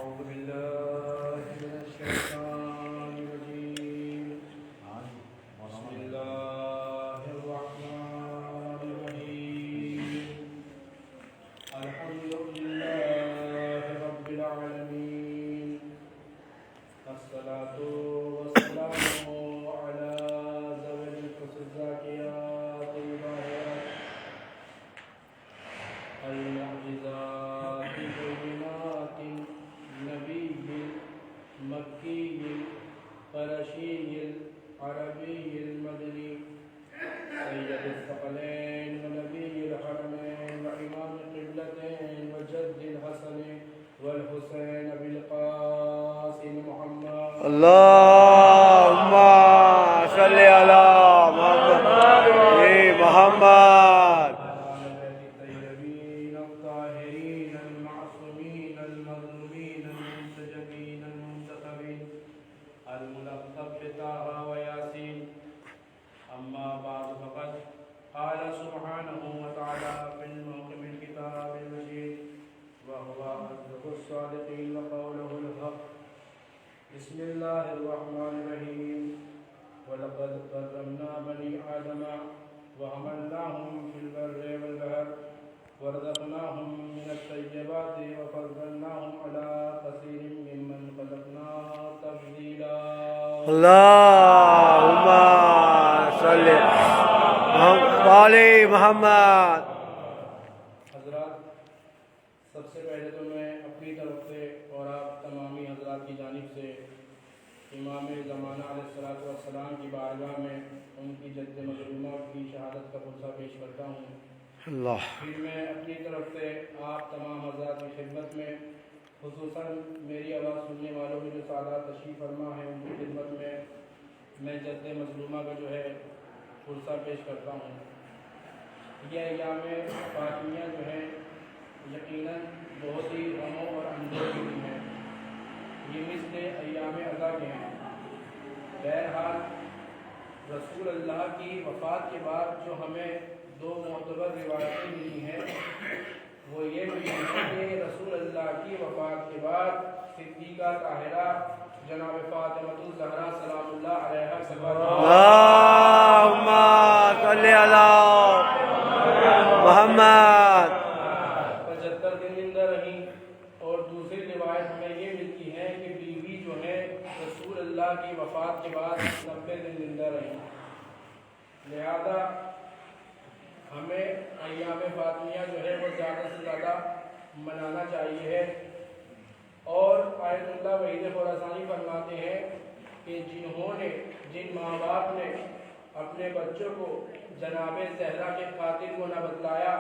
أعوذ بالله من الشيطان الرجيم بسم الله الرحمن الرحيم الحمد لله رب العالمين الصلاة والسلام على ذوي القدس الزاكيات الطاهرات المعجزات البينات النبي المكي القرشي العربي المدني سيد الثقلين ونبي الحرمين وإمام القبلتين وجد الحسن والحسين بالقاسم محمد اللهم صل على محمد الطيبين الطاهرين المعصومين المظلومين المنتجبين المنتخبين الملقب بطه وياسين أما بعد فقد قال سبحانه وتعالى في الموقم الكتاب المجيد وهو أصدق الصادقين وقوله الحق بسم الله الرحمن الرحيم ولقد كرمنا بني آدم وحملناهم في البر والبحر ورزقناهم من الطيبات وفضلناهم على كثير ممن خلقنا تفضيلا اللهم صل على محمد. حضرات، سب سے پہلے تو میں اپنی طرف سے اور آپ تمامی حضرات کی جانب سے امام زمانہ علیہ الصلوۃ والسلام کی بارگاہ میں ان کی جد مظلومہ کی شہادت کا پرچہ پیش کرتا ہوں. اللہ پھر میں اپنی طرف سے آپ تمام حضرات کی خدمت میں خصوصاً میری آواز سننے والوں میں جو سادات تشریف فرما ہیں ان کی خدمت میں جد مظلومہ کا جو ہے پرچہ پیش کرتا ہوں. یہ ایام فاطمیہ جو ہے یقیناً بہت ہی غموں اور اندوہ کی دن ہے. یہ مثل ایام ادا کے ہیں. بہرحال رسول اللہ کی وفات کے بعد جو ہمیں دو معتبر روایتیں ملی ہیں وہ یہ ملی ہیں کہ رسول اللہ کی وفات کے بعد صدیقہ طاہرہ جناب فاطمۃ الزہرا سلام اللہ علیہا اللهم صل على محمد 75 دن زندہ رہیں. اور دوسری روایت ہمیں یہ ملتی ہے کہ بیوی جو ہے رسول اللہ کی وفات کے بعد 90 دن زندہ رہیں. لہذا ہمیں ایام فاطمیہ جو ہے وہ زیادہ سے زیادہ منانا چاہیے ہے. اور آیت اللہ وحید خراسانی فرماتے ہیں کہ جن ماں باپ نے اپنے بچوں کو جناب زہرا کے قاتل کو نہ بتلایا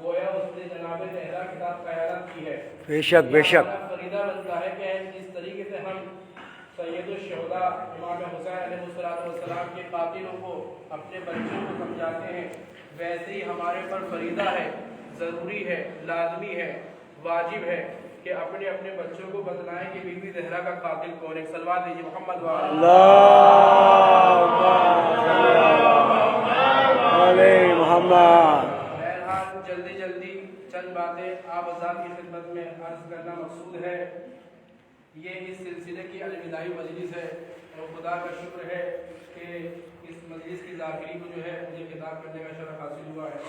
گویا اس نے جناب زہرا کے ساتھ خیانت کی ہے. بے شک بے شک. فریضہ بنتا ہے کہ جس طریقے سے ہم سید الشہداء امام حسین علیہ السلام کے قاتلوں کو اپنے بچوں کو سمجھاتے ہیں ویسے ہی ہمارے پر فریضہ ہے، ضروری ہے، لازمی ہے، واجب ہے کہ اپنے بچوں کو بتلائیں کہ بی بی زہرا کا قاتل کون ہے. صلوات دیجیے محمد اللهم صل على محمد. بہرحال جلدی چند باتیں آپ حضرات کی خدمت میں عرض کرنا مقصود ہے. یہ اس سلسلے کی الوداعی مجلس ہے اور خدا کا شکر ہے کہ اس مجلس کی ذاکری کو جو ہے مجھے خطاب کرنے کا شرف حاصل ہوا ہے.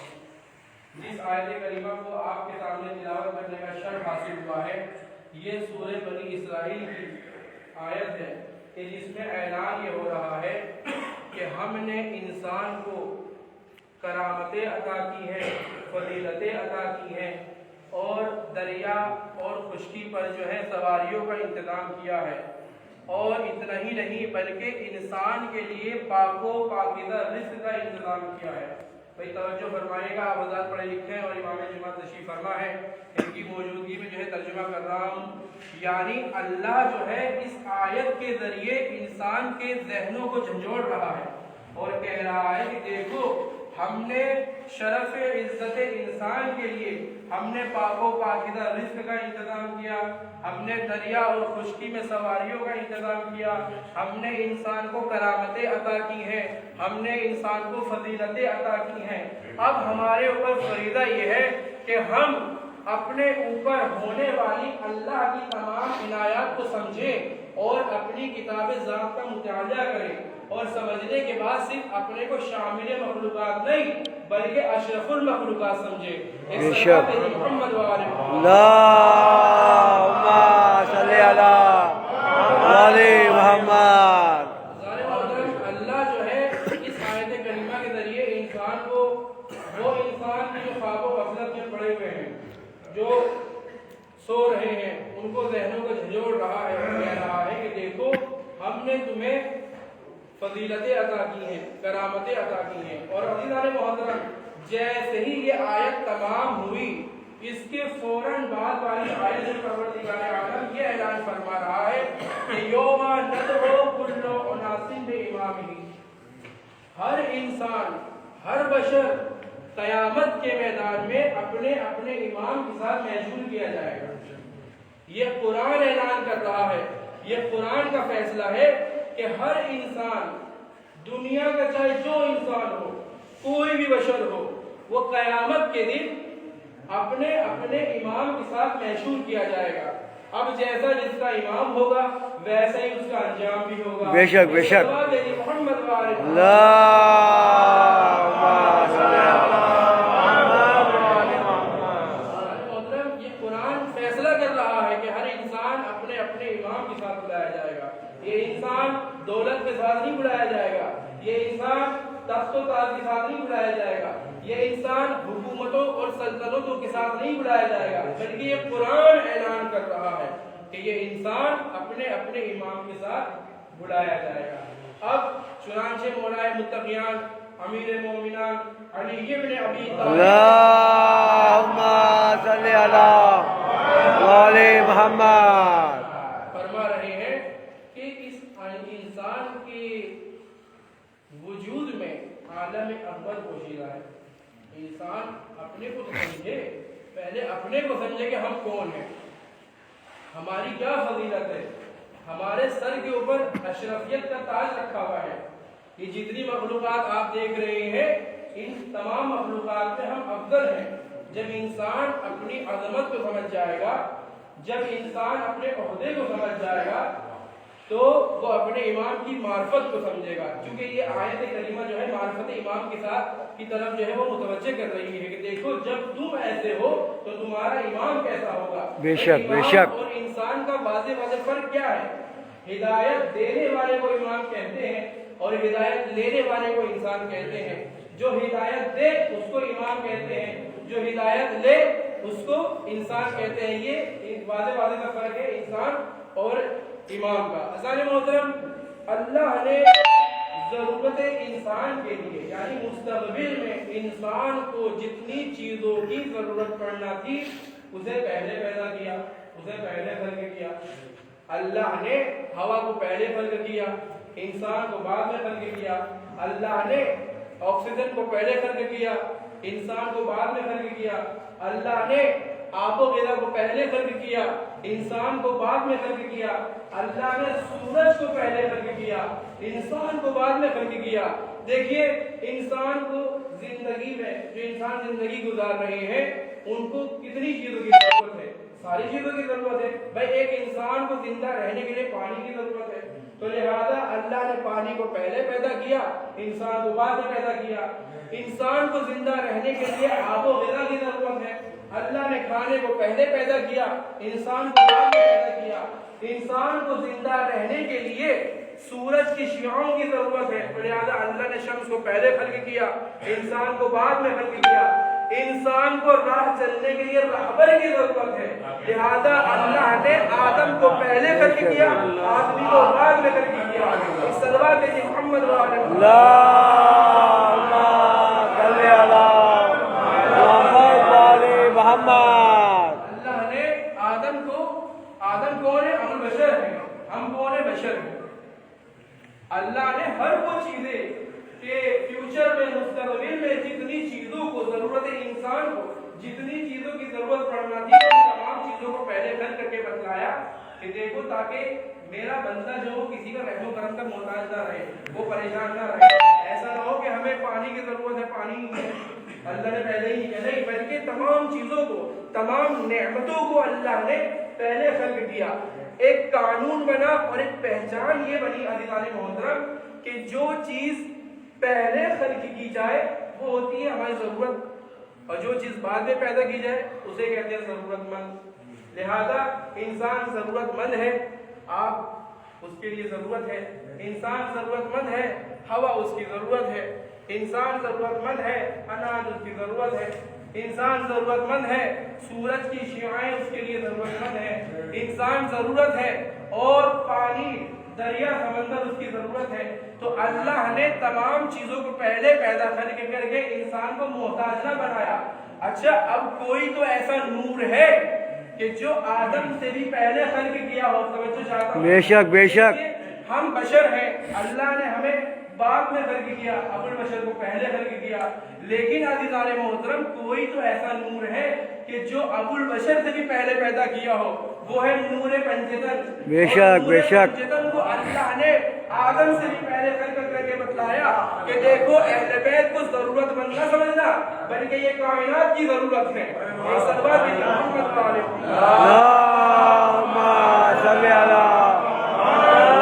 جس آیت کریمہ کو آپ کے سامنے تلاوت کرنے کا شرف حاصل ہوا ہے یہ سورہ بنی اسرائیل کی آیت ہے کہ جس میں اعلان یہ ہو رہا ہے کہ ہم نے انسان کو کرامتیں عطا کی ہیں، فضیلتیں عطا کی ہیں اور دریا اور خشکی پر جو ہے سواریوں کا انتظام کیا ہے. اور اتنا ہی نہیں بلکہ انسان کے لیے پاک و پاکیزہ رزق کا انتظام کیا ہے. بھائی توجہ فرمائیے گا، آپ حضرات پڑھے لکھے ہیں اور امام جماعت تشریف فرما ہے، ان کی موجودگی میں جو ہے ترجمہ کر رہا ہوں. یعنی اللہ جو ہے اس آیت کے ذریعے انسان کے ذہنوں کو جھنجھوڑ رہا ہے اور کہہ رہا ہے کہ دیکھو ہم نے شرف عزت انسان کے لیے ہم نے پاک و پاکیزہ رزق کا انتظام کیا، ہم نے دریا اور خشکی میں سواریوں کا انتظام کیا، ہم نے انسان کو کرامتیں عطا کی ہیں، ہم نے انسان کو فضیلتیں عطا کی ہیں. اب ہمارے اوپر فریضہ یہ ہے کہ ہم اپنے اوپر ہونے والی اللہ کی تمام عنایات کو سمجھیں اور اپنی کتاب ذات کا مطالعہ کریں اور سمجھنے کے بعد صرف اپنے کو شامل مخلوقات نہیں بلکہ اشرف المخلوقات سمجھیں۔ بے شک۔ محمد اللہم صلی علی محمد۔ اللہ جو ہے اس آیت کریمہ کے ذریعے انسان کو، وہ انسان کی جو خواب و غفلت میں پڑے ہوئے ہیں، جو سو رہے ہیں، ان کو ذہنوں کو جھنجھوڑ رہا ہے، کہہ رہا ہے کہ دیکھو ہم نے تمہیں فضیلتیں عطا کی ہیں، کرامتیں عطا کی ہیں۔ اور عزیزان محترم، جیسے ہی یہ آیت تمام ہوئی، اس کے فوراً بعد والی آیت میں پروردگار عالم یہ اعلان فرما رہا ہے کہ یوم ندعو کل اناس بامامہ، ہر انسان، ہر بشر قیامت کے میدان میں اپنے اپنے امام کے ساتھ محشور کیا جائے گا۔ یہ قرآن اعلان کر رہا ہے، یہ قرآن کا فیصلہ ہے کہ ہر انسان، دنیا کا چاہے جو انسان ہو، کوئی بھی بشر ہو، وہ قیامت کے دن اپنے اپنے امام کے ساتھ محشور کیا جائے گا۔ اب جیسا جس کا امام ہوگا ویسا ہی اس کا انجام بھی ہوگا۔ بے شک بے شک۔ محمد اللہم صلی علی۔ یہ قرآن فیصلہ کر رہا ہے کہ ہر انسان اپنے اپنے امام کے ساتھ بلایا جائے گا۔ یہ انسان دولت کے ساتھ نہیں بلایا جائے گا، یہ انسان تخت و تاج کے ساتھ نہیں بلایا جائے گا، یہ انسان حکومتوں اور سلطنتوں کے ساتھ نہیں بلایا جائے گا، بلکہ یہ قرآن اعلان کر رہا ہے کہ یہ انسان اپنے اپنے امام کے ساتھ بلایا جائے گا۔ اب چنانچہ مولا متقیان امیر مومنان علی ابن ابی طالب اللہم صلی علی محمد فرما رہے ہیں کہ اس انسان کے وجود میں عالم اکبر پوشیدہ ہے۔ انسان اپنے کو سمجھے، پہلے اپنے کو سمجھے کہ ہم کون ہیں، ہماری کیا فضیلت ہے، ہمارے سر کے اوپر اشرفیت کا تاج رکھا ہوا ہے۔ یہ جتنی مخلوقات آپ دیکھ رہے ہیں، ان تمام مخلوقات میں ہم افضل ہیں۔ جب انسان اپنی عظمت کو سمجھ جائے گا، جب انسان اپنے عہدے کو سمجھ جائے گا، تو وہ اپنے امام کی معرفت کو سمجھے گا۔ کیونکہ یہ آیت کریمہ جو ہے معرفت امام کے ساتھ کی طرف جو ہے وہ متوجہ کر رہی ہے کہ دیکھو جب تم ایسے ہو تو تمہارا امام کیسا ہوگا۔ بے شک بے شک۔ اور انسان کا واضح واضح فرق کیا ہے؟ ہدایت دینے والے کو امام کہتے ہیں اور ہدایت لینے والے کو انسان کہتے ہیں۔ جو ہدایت دے اس کو امام کہتے ہیں، جو ہدایت لے اس کو انسان کہتے ہیں۔ یہ واضح واضح کا فرق ہے انسان اور امام کا۔ عزیزان محترم، اللہ نے ضرورت انسان کے لیے یعنی مستقبل میں انسان کو جتنی چیزوں کی ضرورت پڑنا تھی اسے پہلے پیدا کیا، اسے پہلے خلق کیا۔ اللہ نے ہوا کو پہلے خلق کیا، انسان کو بعد میں خلق کیا۔ اللہ نے آکسیجن کو پہلے خلق کیا، انسان کو بعد میں خلق کیا۔ اللہ نے آب و غذا کو پہلے خلق کیا، انسان کو بعد میں خلق کیا۔ اللہ نے سورج کو پہلے خلق کیا، انسان کو بعد میں خلق کیا۔ دیکھیے انسان کو زندگی میں جو انسان زندگی گزار رہے ہیں ان کو کتنی چیزوں کی ضرورت ہے؟ ساری چیزوں کی ضرورت ہے۔ بھائی ایک انسان کو زندہ رہنے کے لیے پانی کی ضرورت ہے، تو لہذا اللہ نے پانی کو پہلے پیدا کیا، انسان کو بعد میں پیدا کیا۔ انسان کو زندہ رہنے کے لیے آب و غذا کی ضرورت ہے، اللہ نے کھانے کو پہلے پیدا کیا، انسان کو بعد میں پیدا کیا۔ انسان کو زندہ رہنے کے لیے سورج کی شعاعوں کی ضرورت ہے، لہذا اللہ نے شمس کو پہلے خلق کیا، انسان کو بعد میں خلق کیا۔ انسان کو راہ چلنے کے لیے راہبر کی ضرورت ہے، لہذا اللہ نے آدم کو پہلے خلق کیا، آدمی کو بعد میں خلق کیا۔ صلوات محمد اللہم صلی علی محمد۔ اللہ نے آدم کون ہے؟ ہم بشر ہیں، ہم کون ہے؟ بشر ہیں۔ اللہ نے ہر وہ چیزیں کہ فیوچر میں مستقبل میں جتنی چیزوں کو ضرورت ہے، انسان کو جتنی چیزوں کی ضرورت پڑنا تھی ان تمام چیزوں کو پہلے کر کے بتلایا کہ دیکھو تاکہ میرا بندہ جو ہو کسی کا رحم و کرم کا محتاج نہ رہے، وہ پریشان نہ رہے۔ ایسا نہ ہو کہ ہمیں پانی کی ضرورت ہے، پانی نہیں ہے، اللہ نے پہلے ہی نہیں بلکہ تمام چیزوں کو تمام نعمتوں کو اللہ نے پہلے خلق کیا. ایک قانون بنا اور ایک پہچان یہ بنی عزیزان محترم کہ جو چیز پہلے خلق کی جائے وہ ہوتی ہے ہماری ضرورت, اور جو چیز بعد میں پیدا کی جائے اسے کہتے ہیں ضرورت مند. لہذا انسان ضرورت مند ہے, آپ اس کے لیے ضرورت ہے. انسان ضرورت مند ہے, ہوا اس کی ضرورت ہے. انسان ضرورت مند ہے, اناج اس کی ضرورت ہے. انسان ضرورت مند ہے, سورج کی شعاعیں اس کے لیے ضرورت مند ہے. انسان ضرورت ہے, اور پانی دریا سمندر اس کی ضرورت ہے. تو اللہ نے تمام چیزوں کو پہلے پیدا کر کے انسان کو محتاج نہ بنایا. اچھا اب کوئی تو ایسا نور ہے کہ جو آدم سے بھی پہلے خلق کیا ہو, توجہ چاہتا ہوں. بے شک بے شک. ہم بشر ہیں, اللہ نے ہمیں بعد میں خلق کیا, ابو البشر کو پہلے خلق کیا. لیکن عزیزان محترم کوئی تو ایسا نور ہے کہ جو ابو البشر سے بھی پہلے پیدا کیا ہو, وہ ہے نور پنجتن. بے شک بے شک. پنجتن کو اللہ نے آدم سے بھی پہلے خلق کر کے بتلایا کہ دیکھو اہل بیت کو ضرورت مند نہ سمجھنا بلکہ یہ کائنات کی ضرورت ہے. ایک صلوات بھی محمد علیہ اللہم صلی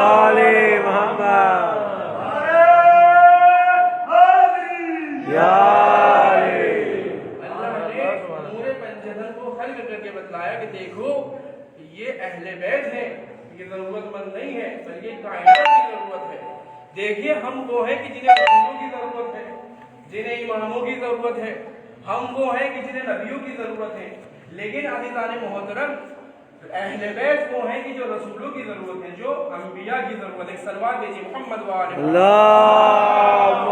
علی محمد. دیکھو یہ اہل بیت ہے, یہ ضرورت مند نہیں ہے بلکہ کائنات کی ضرورت ہے. دیکھیے ہم وہ ہیں کہ جنہیں رسولوں کی ضرورت ہے, جنہیں اماموں کی ضرورت ہے. ہم وہ ہیں کہ جنہیں نبیوں کی ضرورت ہے. لیکن عزیزان محترم اہل بیت وہ ہیں کہ جو رسولوں کی ضرورت ہے, جو انبیاء کی ضرورت ہے. ایک صلوات دیجیے محمد وآلہ اللہم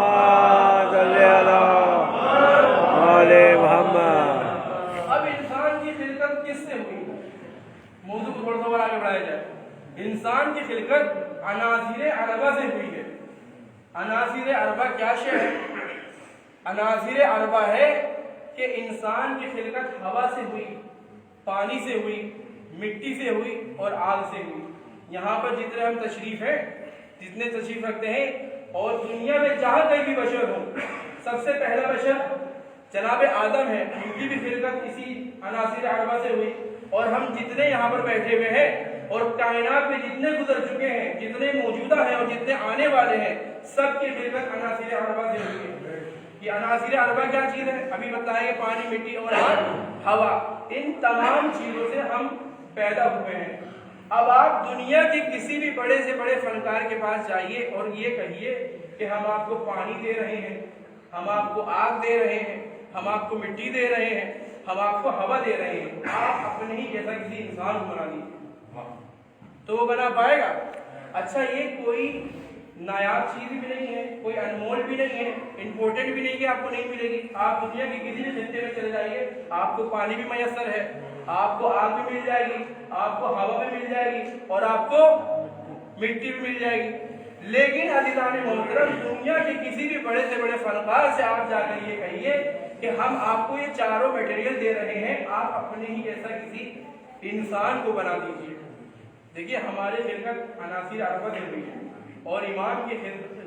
صلی علی محمد. اب انسان کی خلقت کس سے ہوئی؟ موضوع کو تھوڑا سا اور آگے بڑھایا جائے. انسان کی خلقت عناصر اربعہ سے ہوئی ہے. عناصر اربعہ کیا شے ہے؟ عناصر اربعہ ہے کہ انسان کی خلقت ہوا سے ہوئی, پانی سے ہوئی, مٹی سے ہوئی اور آگ سے ہوئی. یہاں پر جتنے ہم تشریف ہیں, جتنے تشریف رکھتے ہیں, اور دنیا میں جہاں کہیں بھی بشر ہوں, سب سے پہلا بشر جناب آدم ہے, ان کی بھی خلقت اسی عناصر اربعہ سے ہوئی. اور ہم جتنے یہاں پر بیٹھے ہوئے ہیں اور کائنات میں جتنے گزر چکے ہیں, جتنے موجودہ ہیں اور جتنے آنے والے ہیں, سب کی خلقت عناصر اربعہ سے ہوئی ہے. یہ عناصر اربعہ کیا چیز ہے؟ ابھی بتائیں گے, پانی, مٹی اور ہوا. ان تمام چیزوں سے ہم پیدا ہوئے ہیں. اب آپ دنیا کے کسی بھی بڑے سے بڑے فنکار کے پاس جائیے اور یہ کہیے کہ ہم آپ کو پانی دے رہے ہیں, ہم آپ کو آگ دے رہے ہیں, ہم آپ کو مٹی دے رہے ہیں, ہم آپ کو ہوا دے رہے ہیں. آپ اپنے ہی جیسا کسی انسان کو بنا دیجیے تو وہ بنا پائے گا؟ اچھا یہ کوئی نایاب چیز بھی نہیں ہے, کوئی انمول بھی نہیں ہے, امپورٹنٹ بھی نہیں کہ آپ کو نہیں ملے گی. آپ دنیا کے کسی بھی خطے میں چلے جائیے, آپ کو پانی بھی میسر ہے, آپ کو آگ بھی مل جائے گی, آپ کو ہوا بھی مل جائے گی, اور آپ کو مٹی بھی مل جائے گی. لیکن عزیزان محترم دنیا کے کسی بھی بڑے سے بڑے فنکار سے آپ جا کر یہ کہیے کہ ہم آپ کو یہ چاروں میٹیریل دے رہے ہیں, آپ اپنے ہی جیسا کسی انسان کو بنا دیجیے. دیکھیے ہمارے خلقت عناصر اربعہ سے ہوئی ہے, اور امام کی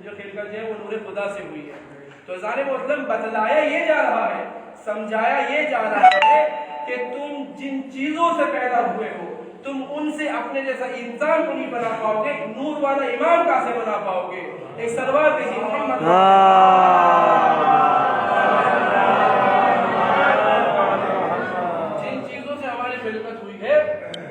جو خلقت ہے وہ نور خدا سے ہوئی ہے. تو عزیزان محترم بتلایا یہ جا رہا ہے, سمجھایا یہ جا رہا ہے کہ تم جن چیزوں سے پیدا ہوئے ہو, تم ان سے اپنے جیسا انسان کو نہیں بنا پاؤ گے, نور والا امام کہاں سے بنا پاؤ گے؟ ایک سلوات دیجیے محمد. جن چیزوں سے ہماری خلقت ہوئی ہے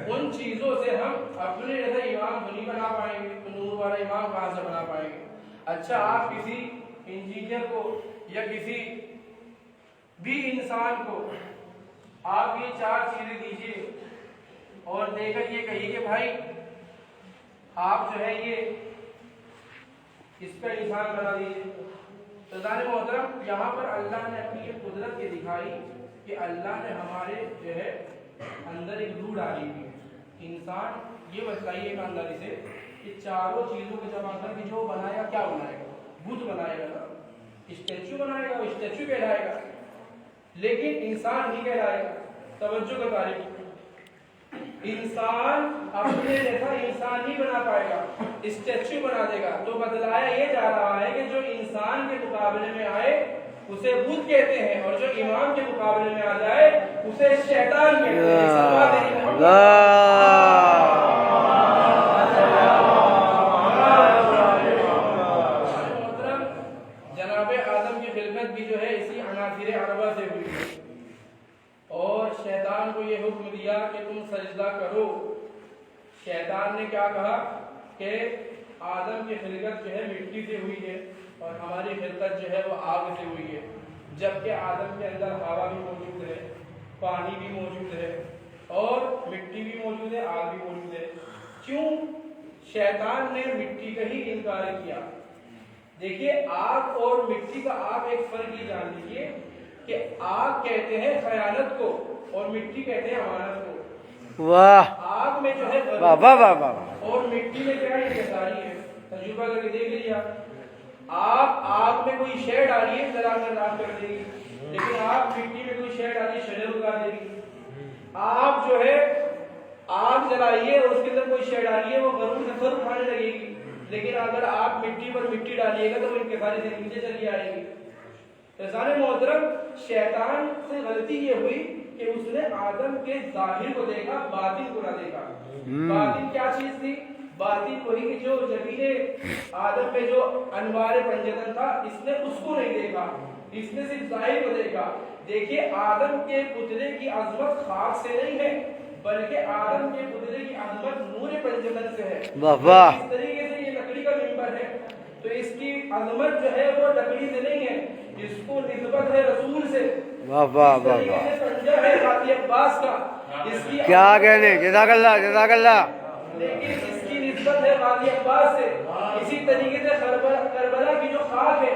ان چیزوں سے ہم اپنے جیسا امام کو نہیں بنا پائیں گے, تو نور والا امام کہاں سے بنا پائیں گے؟ اچھا آپ کسی انجینئر کو یا کسی بھی انسان کو آپ یہ چار چیزیں دیجیے اور دے کر یہ کہیے کہ بھائی آپ جو ہے یہ اس کا انسان بنا دیجیے. تو ظاہر محترم یہاں پر اللہ نے اپنی یہ قدرت یہ دکھائی کہ اللہ نے ہمارے جو ہے اندر ایک روح ڈالی ہوئی ہے. انسان یہ بتائیے ایمانداری سے کہ چاروں چیزوں کو جمع کر کے جو بنایا کیا بنائے گا؟ بت بنائے گا, اسٹیچو بنائے گا, وہ اسٹیچو کہلائے گا, لیکن انسان نہیں کہلائے گا. توجہ کا تعریف, انسان اپنے جیسا انسان نہیں بنا پائے گا, اسٹیچو بنا دے گا. تو بتلایا یہ جا رہا ہے کہ جو انسان کے مقابلے میں آئے اسے بت کہتے ہیں، اور جو امام کے مقابلے میں آ جائے اسے شیطان کہتے ہیں۔ جناب آدم کی خلقت بھی جو ہے اسی عناصر اربعہ سے ہوئی ہے، اور شیطان کو یہ حکم دیا کہ تم سجدہ کرو۔ شیطان نے کیا کہا کہ آدم کی خلقت جو ہے مٹی سے ہوئی ہے اور ہماری خلقت جو ہے وہ آگ سے ہوئی ہے، جبکہ آدم کے اندر ہوا بھی موجود ہے، پانی بھی موجود ہے، اور مٹی بھی موجود ہے، آگ بھی موجود ہے۔ کیوں شیطان نے مٹی کا ہی انکار کیا؟ دیکھیے، آگ اور مٹی کا آپ ایک فرق یہ جان لیجیے کہ آگ کہتے ہیں خیانت کو اور مٹی کہتے ہیں امانت کو۔ واہ آگ میں جو ہے واہ واہ واہ واہ، اور مٹی میں کیا انحصاری ہے، تجربہ کر کے دیکھ لیجیے۔ آپ آگ میں کوئی شے ڈالیے جلا کر راکھ کر دے گی، لیکن آپ مٹی میں کوئی شے ڈالیے شجر اگا دے گی۔ آپ جو ہے آگ جلائیے اور اس کے اندر کوئی شے ڈالیے وہ غرور سے سر اٹھانے لگے گی، لیکن اگر آپ مٹی پر مٹی ڈالیے گا تو وہ انکساری سے نیچے چلی آئے گی۔ عزیزان محترم، شیطان سے غلطی یہ ہوئی کہ اس نے آدم کے ظاہر کو دیکھا، باطن کو نہ دیکھا۔ باطن کیا چیز تھی؟ باطن وہی کہ جو جبین آدم میں جو انوار پنجتن تھا، اس نے اس کو نہیں دیکھا، اس نے صرف ظاہر کو دیکھا۔ دیکھیے، آدم کے پتلے کی عظمت خاک سے نہیں ہے، بلکہ آدم کے پتلے کی عظمت نور پنجتن سے ہے۔ واہ واہ، اس طریقے سے یہ لکڑی کا منبر ہے تو اس کی عظمت جو ہے وہ لکڑی سے نہیں ہے، اس کو نسبت ہے رسول سے۔ واہ واہ واہ اس واہ، طریقے سے پنجہ ہے غازی عباس کا، اس کی کیا کہنے، جزاک اللہ جزاک اللہ۔ لیکن اس کی نسبت ہے غازی عباس سے۔ اسی طریقے سے کربلا کی جو خاک ہے،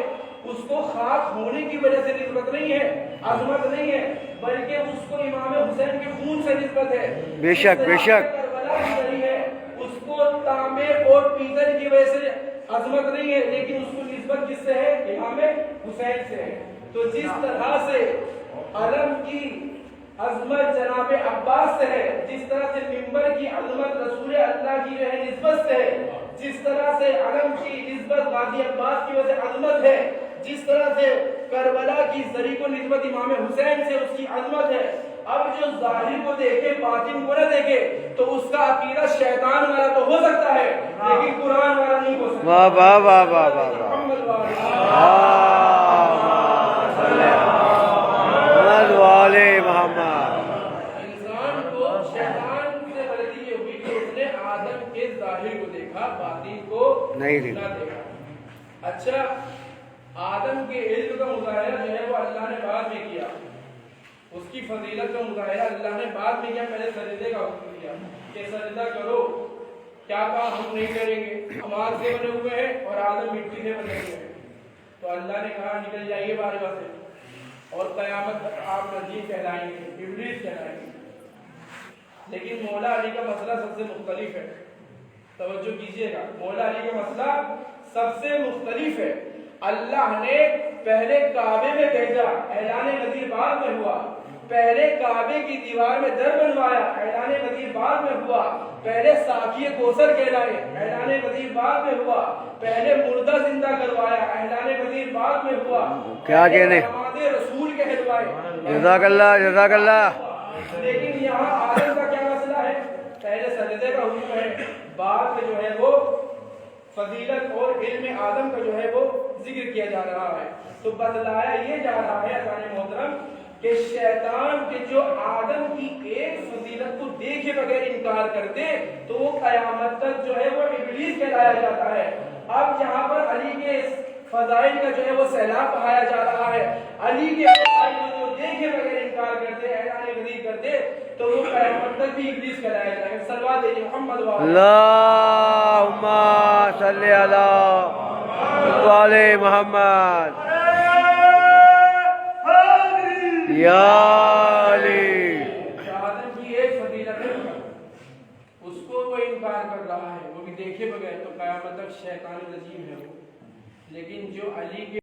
اس کو خاک ہونے کی وجہ سے نسبت نہیں ہے، عظمت نہیں ہے، بلکہ اس کو امام حسین کے خون سے نسبت ہے۔ بے شک بے شک، کربلا کی زری ہے، اس کو تانبے اور پیتل کی وجہ سے عظمت نہیں ہے، لیکن اس کو نسبت کس سے ہے؟ امام حسین سے ہے۔ تو جس طرح سے علم کی عظمت جناب عباس سے ہے، جس طرح سے منبر کی عظمت رسول اللہ کی جو ہے نسبت سے ہے، جس طرح سے علم کی نسبت غازی عباس کی وجہ سے عظمت ہے، جس طرح سے کربلا کی زری کو نسبت امام حسین سے اس کی عظمت ہے۔ اب جو ظاہر کو دیکھے باطن کو نہ دیکھے تو اس کا عقیدہ شیطان والا تو ہو سکتا ہے لیکن قرآن والا نہیں ہو سکتا۔ واہ واہ واہ واہ واہ، محمد والے محمد۔ انسان کو شیطان سے غلطی یہ ہوئی کہ اس نے آدم کے ظاہر کو دیکھا، باطن کو نہیں نہ دیکھا۔ اچھا، آدم کے علم کا مظاہرہ جو ہے وہ اللہ نے بعد میں کیا، اس کی فضیلت کا مظاہرہ اللہ نے بعد میں کیا، پہلے سجدے کا حکم دیا کہ سجدہ کرو۔ کیا کہا؟ ہم نہیں کریں گے، ہم آگ سے بنے ہوئے ہیں اور آدم مٹی سے بنے ہوئے ہیں۔ تو اللہ نے کہا نکل جائیے بارگاہ سے، اور قیامت تک آپ نذیر کہلائیں گے، ابلیس کہلائیں گے۔ لیکن مولا علی کا مسئلہ سب سے مختلف ہے، توجہ کیجئے گا، مولا علی کا مسئلہ سب سے مختلف ہے۔ اللہ نے پہلے کعبے میں بھیجا، اعلان نذیر بعد میں ہوا۔ پہلے کعبے کی دیوار میں در بنوایا، اعلان نذیر بعد میں ہوا۔ پہلے ساقی کوثر کہلائے، اعلان نذیر بعد میں ہوا۔ پہلے مردہ زندہ کروایا، اعلان نذیر بعد میں ہوا۔ کیا کہنے، احمد رسول کہلوائے، جزاک اللہ جزاک اللہ۔ لیکن یہاں آدم کا کیا مسئلہ ہے؟ پہلے سجدے کا حکم ہے، بعد میں جو ہے وہ فضیلت اور علم آدم کا جو ہے وہ ذکر کیا جا رہا ہے۔ تو بتلایا یہ جا رہا ہے عزیزان محترم کہ شیطان کے جو آدم کی ایک فضیلت کو دیکھے بغیر انکار کرتے تو وہ قیامت تک جو ہے وہ ابلیس کہلایا جاتا ہے۔ اب یہاں پر علی کے فضائل کا جو ہے وہ سیلاب بہایا جا رہا ہے۔ علی کے فضائل کو جو دیکھے بغیر انکار کرتے، اعلان نذیر کرتے تو وہ قیامت تک بھی ابلیس کہلایا جائے گا۔ صلوات دیجیے محمد اللہم صلی علی والے محمد یا علی۔ آدم کی ایک فضیلت ہے، اس کو وہ انکار کر رہا ہے، وہ بھی دیکھے بغیر، تو قیامت تک شیطان رجیم ہے وہ۔ لیکن جو علی کے